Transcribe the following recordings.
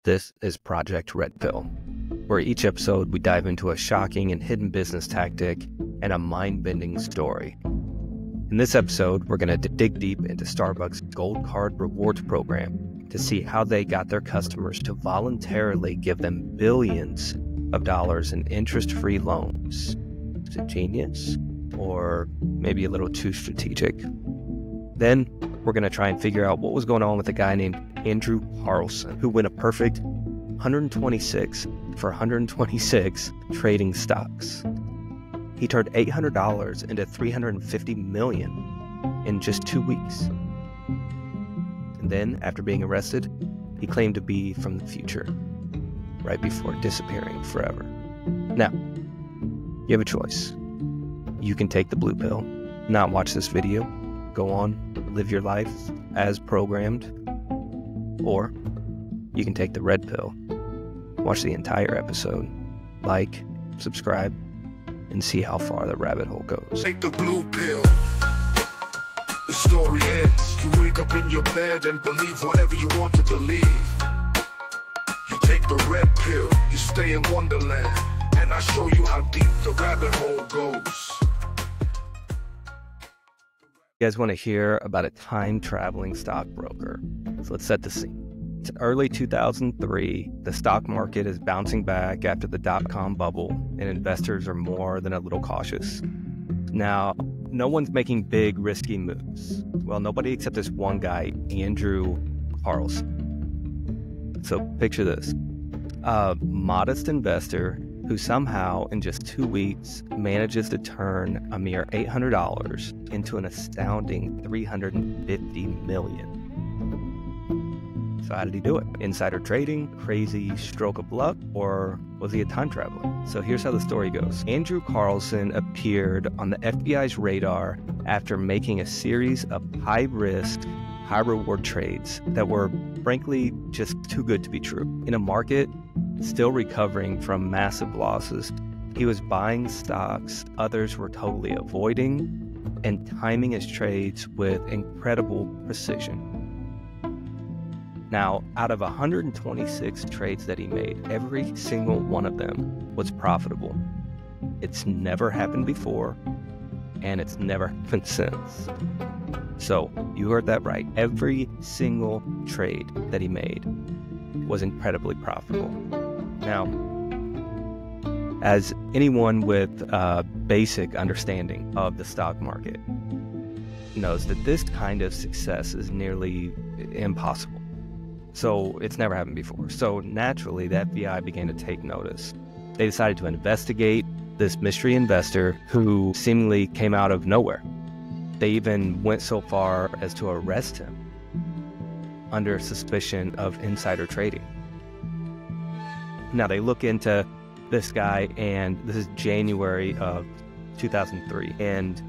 This is Project Red Pill, where each episode we dive into a shocking and hidden business tactic and a mind-bending story. In this episode, we're going to dig deep into Starbucks' Gold Card Rewards program to see how they got their customers to voluntarily give them billions of dollars in interest-free loans. Is it genius? Or maybe a little too strategic? Then we're going to try and figure out what was going on with a guy named Andrew Carlssin, who went a perfect 126 for 126 trading stocks. He turned $800 into $350 million in just 2 weeks. And then, after being arrested, he claimed to be from the future, right before disappearing forever. Now, you have a choice. You can take the blue pill, not watch this video, go on, live your life as programmed, or you can take the red pill, watch the entire episode, like, subscribe, and see how far the rabbit hole goes. Take the blue pill. The story ends. You wake up in your bed and believe whatever you want to believe. You take the red pill, you stay in Wonderland, and I show you how deep the rabbit hole goes. You guys want to hear about a time-traveling stockbroker? So let's set the scene. It's early 2003. The stock market is bouncing back after the dot-com bubble, and investors are more than a little cautious. Now, no one's making big, risky moves. Well, nobody except this one guy, Andrew Carlssin. So picture this. A modest investor who somehow, in just 2 weeks, manages to turn a mere $800 into an astounding $350 million. So how did he do it? Insider trading, crazy stroke of luck, or was he a time traveler? So here's how the story goes. Andrew Carlssin appeared on the FBI's radar after making a series of high-risk, high-reward trades that were, frankly, just too good to be true. In a market still recovering from massive losses, he was buying stocks others were totally avoiding and timing his trades with incredible precision. Now, out of 126 trades that he made, every single one of them was profitable. It's never happened before, and it's never happened since. So, you heard that right. Every single trade that he made was incredibly profitable. Now, as anyone with a basic understanding of the stock market knows, that this kind of success is nearly impossible. So it's never happened before. So naturally, the FBI began to take notice. They decided to investigate this mystery investor who seemingly came out of nowhere. They even went so far as to arrest him under suspicion of insider trading. Now, they look into this guy, and this is January of 2003, and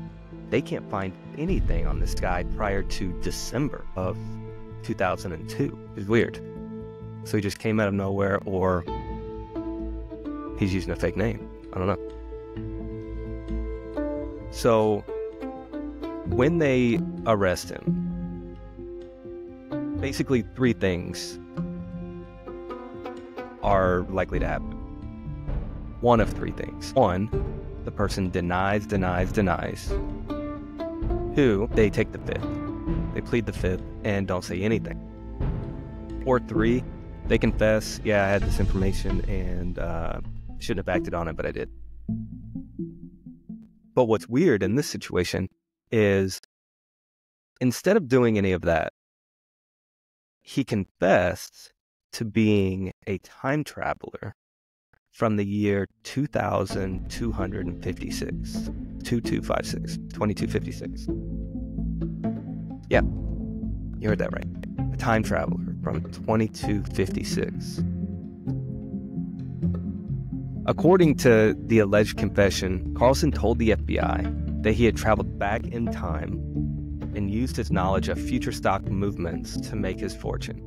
they can't find anything on this guy prior to December of 2002. It's weird. So he just came out of nowhere, or he's using a fake name. I don't know. So when they arrest him, basically three things are likely to happen. One of three things. One, the person denies. Two, they take the fifth. They plead the fifth and don't say anything. Or three, they confess, yeah, I had this information and shouldn't have acted on it, but I did. But what's weird in this situation is, instead of doing any of that, he confessed to being a time traveler from the year 2256. 2256. Yeah, you heard that right. A time traveler from 2256. According to the alleged confession, Carlssin told the FBI that he had traveled back in time and used his knowledge of future stock movements to make his fortune.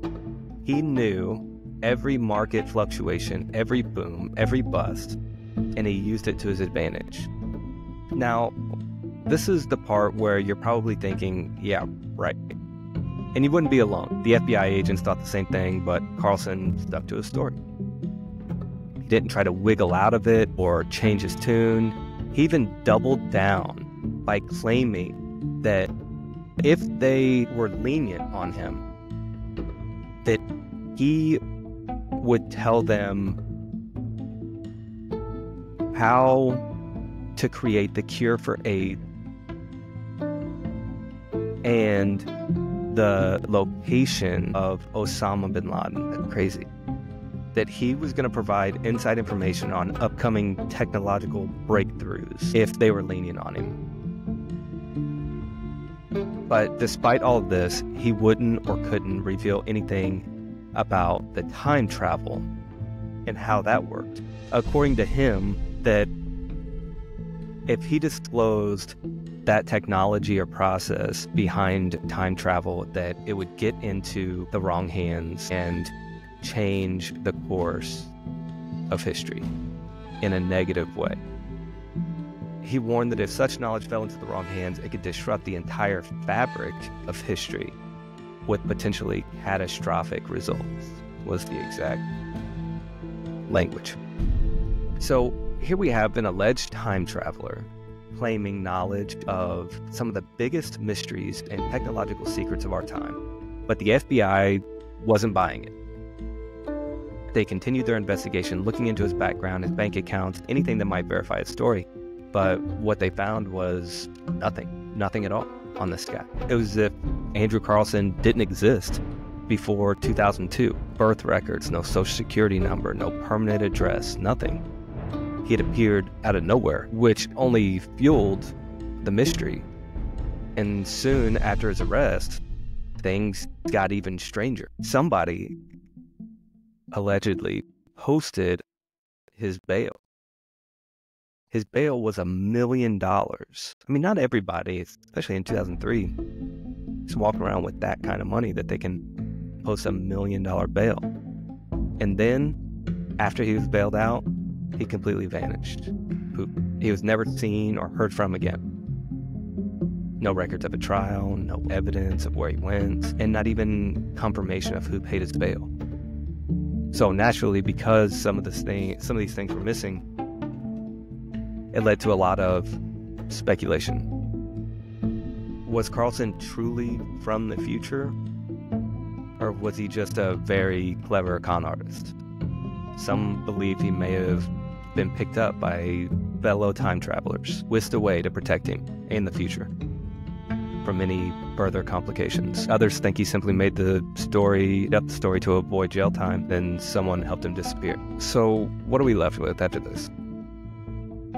He knew every market fluctuation, every boom, every bust, and he used it to his advantage. Now, this is the part where you're probably thinking, yeah, right. And he wouldn't be alone. The FBI agents thought the same thing, but Carlssin stuck to his story. He didn't try to wiggle out of it or change his tune. He even doubled down by claiming that if they were lenient on him, that he would tell them how to create the cure for AIDS and the location of Osama bin Laden. That's crazy. That he was going to provide inside information on upcoming technological breakthroughs if they were lenient on him. But despite all of this, he wouldn't or couldn't reveal anything about the time travel and how that worked. According to him, that if he disclosed that technology or process behind time travel, that it would get into the wrong hands and change the course of history in a negative way. He warned that if such knowledge fell into the wrong hands, it could disrupt the entire fabric of history with potentially catastrophic results, was the exact language. So here we have an alleged time traveler claiming knowledge of some of the biggest mysteries and technological secrets of our time, but the FBI wasn't buying it. They continued their investigation, looking into his background, his bank accounts, anything that might verify his story. But what they found was nothing at all on this guy. It was as if Andrew Carlssin didn't exist before 2002. Birth records, no social security number, no permanent address, nothing. He had appeared out of nowhere, which only fueled the mystery. And soon after his arrest, things got even stranger. Somebody allegedly posted his bail. His bail was $1 million. I mean, not everybody, especially in 2003, is walking around with that kind of money that they can post $1 million bail. And then, after he was bailed out, he completely vanished. He was never seen or heard from again. No records of a trial, no evidence of where he went, and not even confirmation of who paid his bail. So naturally, because some of these things were missing, it led to a lot of speculation. Was Carlssin truly from the future? Or was he just a very clever con artist? Some believe he may have been picked up by fellow time travelers, whisked away to protect him in the future from any further complications. Others think he simply made up the story to avoid jail time, then someone helped him disappear. So what are we left with after this?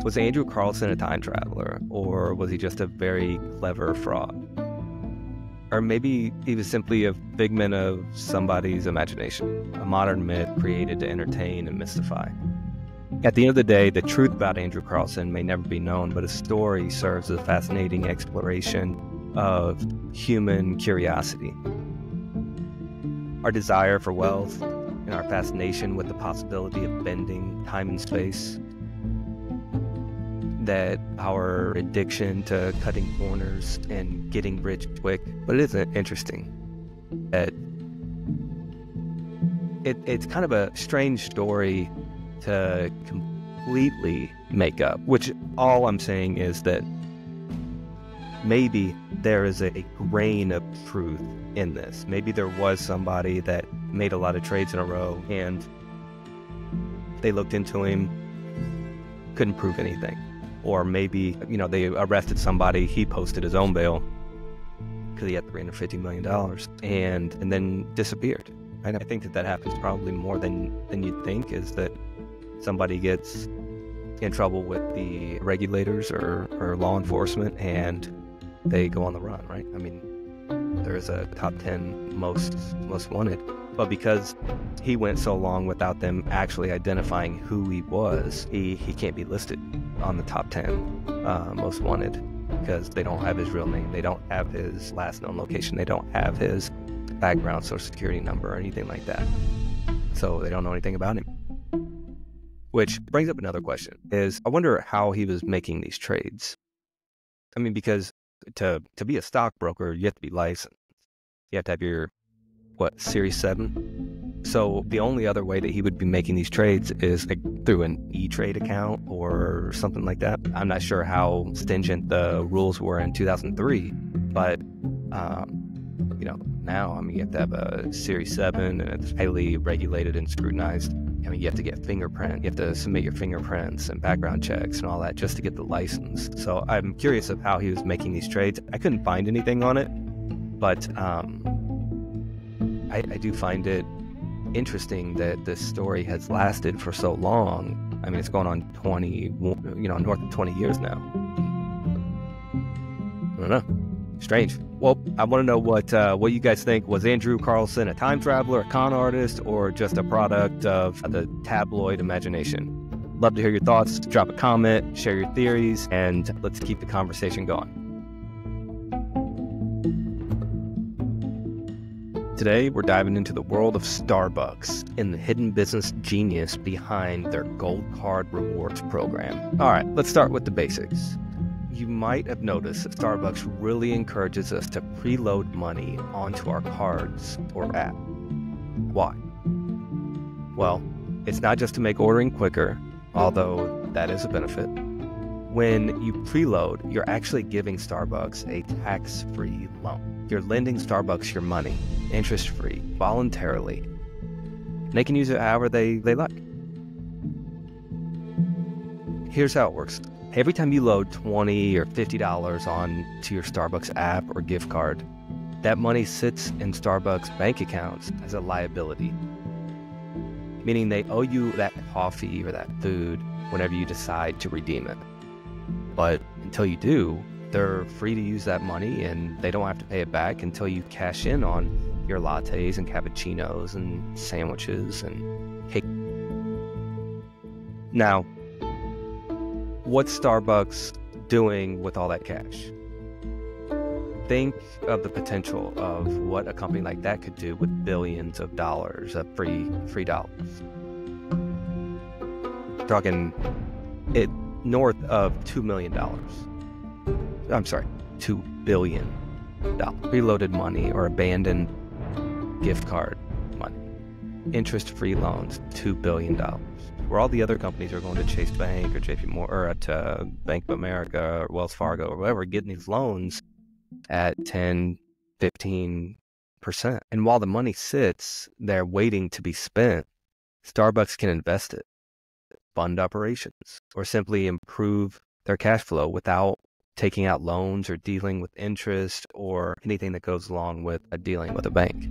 Was Andrew Carlssin a time traveler, or was he just a very clever fraud? Or maybe he was simply a figment of somebody's imagination, a modern myth created to entertain and mystify. At the end of the day, the truth about Andrew Carlssin may never be known, but his story serves as a fascinating exploration of human curiosity. Our desire for wealth and our fascination with the possibility of bending time and space, that our addiction to cutting corners and getting rich quick. But it isn't interesting that it's kind of a strange story to completely make up, which all I'm saying is that maybe there is a grain of truth in this. Maybe there was somebody that made a lot of trades in a row and they looked into him, couldn't prove anything. Or maybe, they arrested somebody, he posted his own bail because he had $350 million and then disappeared. I think that happens probably more than you'd think, is that somebody gets in trouble with the regulators or law enforcement and they go on the run, right? I mean, there's a top 10 most wanted. But because he went so long without them actually identifying who he was, he can't be listed on the top 10 most wanted because they don't have his real name. They don't have his last known location. They don't have his background, social security number, or anything like that. So they don't know anything about him. Which brings up another question, is I wonder how he was making these trades. I mean, because to be a stockbroker, you have to be licensed. You have to have your, Series 7? So the only other way that he would be making these trades is like through an E-Trade account or something like that. I'm not sure how stringent the rules were in 2003, but now, you have to have a Series 7, and it's highly regulated and scrutinized. You have to get fingerprint. You have to submit your fingerprints and background checks and all that just to get the license. So I'm curious of how he was making these trades. I couldn't find anything on it, but I do find it interesting that this story has lasted for so long. It's going on north of 20 years now. I don't know. Strange. Well, I want to know what you guys think. Was Andrew Carlssin a time traveler, a con artist, or just a product of the tabloid imagination? Love to hear your thoughts. Drop a comment, share your theories, and let's keep the conversation going. Today, we're diving into the world of Starbucks and the hidden business genius behind their Gold Card Rewards program. All right, let's start with the basics. You might have noticed that Starbucks really encourages us to preload money onto our cards or app. Why? Well, it's not just to make ordering quicker, although that is a benefit. When you preload, you're actually giving Starbucks a tax-free loan. You're lending Starbucks your money, interest-free, voluntarily. And they can use it however they like. Here's how it works. Every time you load $20 or $50 onto your Starbucks app or gift card, that money sits in Starbucks bank accounts as a liability, meaning they owe you that coffee or that food whenever you decide to redeem it. But until you do, they're free to use that money and they don't have to pay it back until you cash in on your lattes and cappuccinos and sandwiches and cake. Now, what's Starbucks doing with all that cash? Think of the potential of what a company like that could do with billions of dollars of free dollars. Talking it north of $2 million. I'm sorry, $2 billion. Preloaded money or abandoned gift card money. Interest-free loans, $2 billion. Where all the other companies are going to Chase Bank or JP Morgan or at Bank of America or Wells Fargo or whatever, getting these loans at 10, 15%. And while the money sits there waiting to be spent, Starbucks can invest it, fund operations, or simply improve their cash flow without taking out loans or dealing with interest or anything that goes along with dealing with a bank.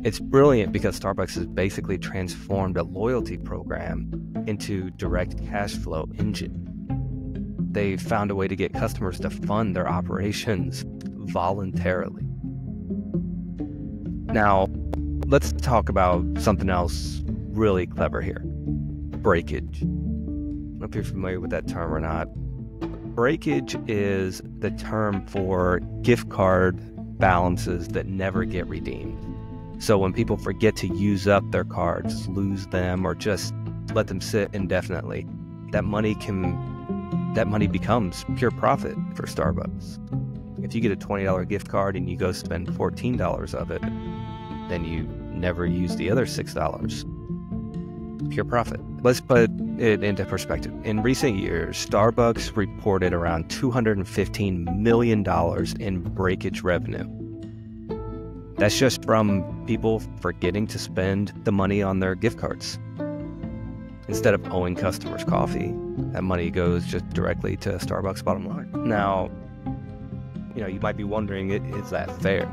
It's brilliant because Starbucks has basically transformed a loyalty program into direct cash flow engine. They found a way to get customers to fund their operations voluntarily. Now, let's talk about something else really clever here. Breakage. I don't know if you're familiar with that term or not. Breakage is the term for gift card balances that never get redeemed. So when people forget to use up their cards, lose them, or just let them sit indefinitely, that money becomes pure profit for Starbucks. If you get a $20 gift card and you go spend $14 of it, then you never use the other $6. Pure profit. Let's put it into perspective. In recent years, Starbucks reported around $215 million in breakage revenue. That's just from people forgetting to spend the money on their gift cards. Instead of owing customers coffee, that money goes just directly to Starbucks' bottom line. Now, you might be wondering, is that fair?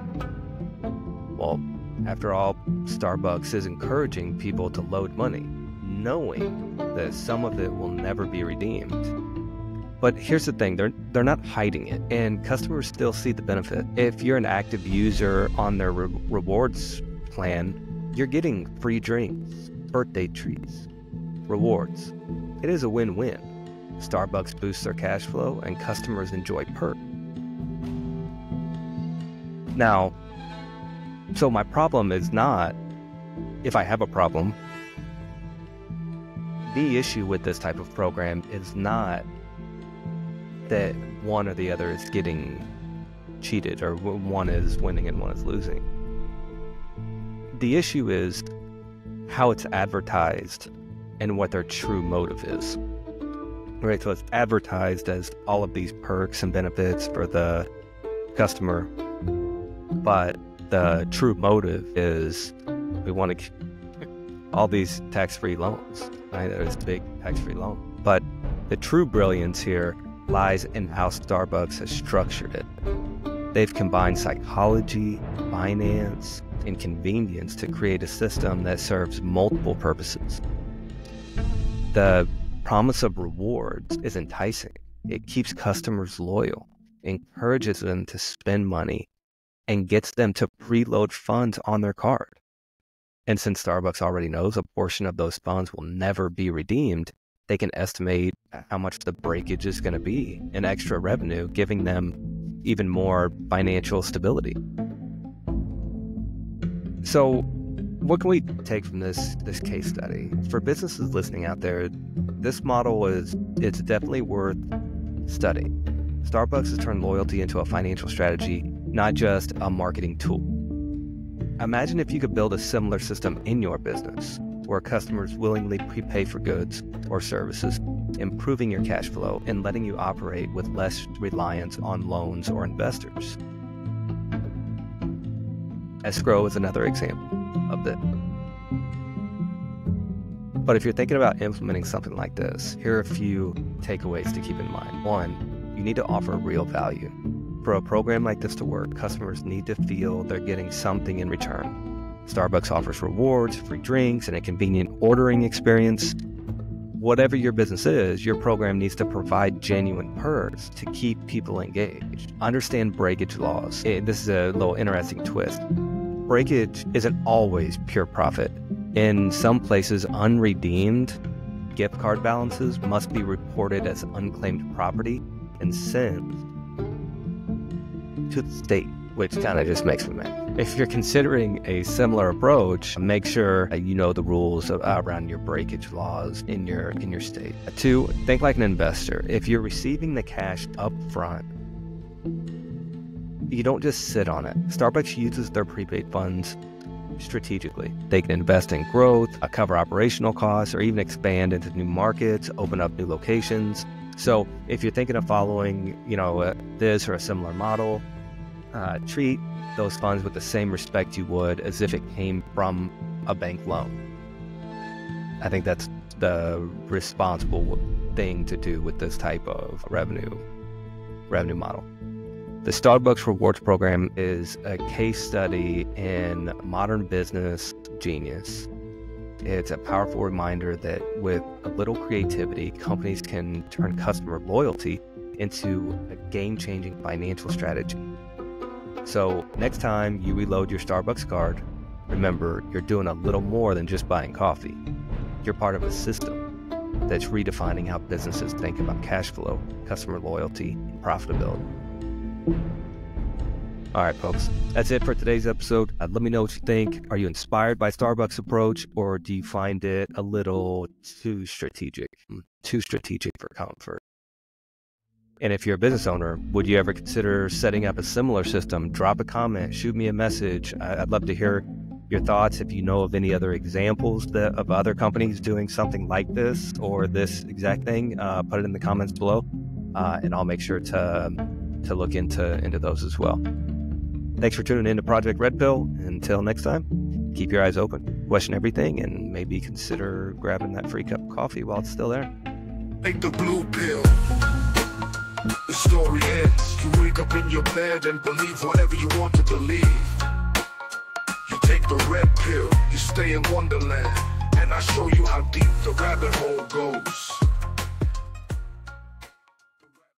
Well, after all, Starbucks is encouraging people to load money, knowing that some of it will never be redeemed. But here's the thing, they're not hiding it, and customers still see the benefit. If you're an active user on their rewards plan, you're getting free drinks, birthday treats, rewards. It is a win-win. Starbucks boosts their cash flow, and customers enjoy perks. Now, so my problem is not, if I have a problem, the issue with this type of program is not that one or the other is getting cheated or one is winning and one is losing. The issue is how it's advertised and what their true motive is. Right, so it's advertised as all of these perks and benefits for the customer, but the true motive is we want to all these tax-free loans, right? There's big tax-free loan. But the true brilliance here lies in how Starbucks has structured it. They've combined psychology, finance, and convenience to create a system that serves multiple purposes. The promise of rewards is enticing. It keeps customers loyal, encourages them to spend money, and gets them to preload funds on their card. And since Starbucks already knows a portion of those funds will never be redeemed, they can estimate how much the breakage is going to be in extra revenue, giving them even more financial stability. So what can we take from this case study? For businesses listening out there, this model it's definitely worth studying. Starbucks has turned loyalty into a financial strategy, not just a marketing tool. Imagine if you could build a similar system in your business, where customers willingly prepay for goods or services, improving your cash flow and letting you operate with less reliance on loans or investors. Escrow is another example of this. But if you're thinking about implementing something like this, here are a few takeaways to keep in mind. One, you need to offer real value. For a program like this to work, customers need to feel they're getting something in return. Starbucks offers rewards, free drinks, and a convenient ordering experience. Whatever your business is, your program needs to provide genuine perks to keep people engaged. Understand breakage laws. This is a little interesting twist. Breakage isn't always pure profit. In some places, unredeemed gift card balances must be reported as unclaimed property and sent to the state, which kind of just makes me mad. If you're considering a similar approach, make sure you know the rules around your breakage laws in your state. 2, think like an investor. If you're receiving the cash up front, you don't just sit on it. Starbucks uses their prepaid funds strategically. They can invest in growth, cover operational costs, or even expand into new markets, open up new locations. So if you're thinking of following, this or a similar model, treat those funds with the same respect you would as if it came from a bank loan. I think that's the responsible thing to do with this type of revenue model. The Starbucks Rewards Program is a case study in modern business genius. It's a powerful reminder that with a little creativity, companies can turn customer loyalty into a game-changing financial strategy. So next time you reload your Starbucks card, remember you're doing a little more than just buying coffee. You're part of a system that's redefining how businesses think about cash flow, customer loyalty, and profitability. All right, folks, that's it for today's episode. Let me know what you think. Are you inspired by Starbucks' approach, or do you find it a little too strategic for comfort? And if you're a business owner, would you ever consider setting up a similar system? Drop a comment, shoot me a message. I'd love to hear your thoughts. If you know of any other examples of other companies doing something like this or this exact thing, put it in the comments below, and I'll make sure to look into those as well. Thanks for tuning in to Project Red Pill. Until next time, keep your eyes open, question everything, and maybe consider grabbing that free cup of coffee while it's still there. Take the blue pill. The story ends. You wake up in your bed and believe whatever you want to believe. You take the red pill. You stay in Wonderland, and I show you how deep the rabbit hole goes.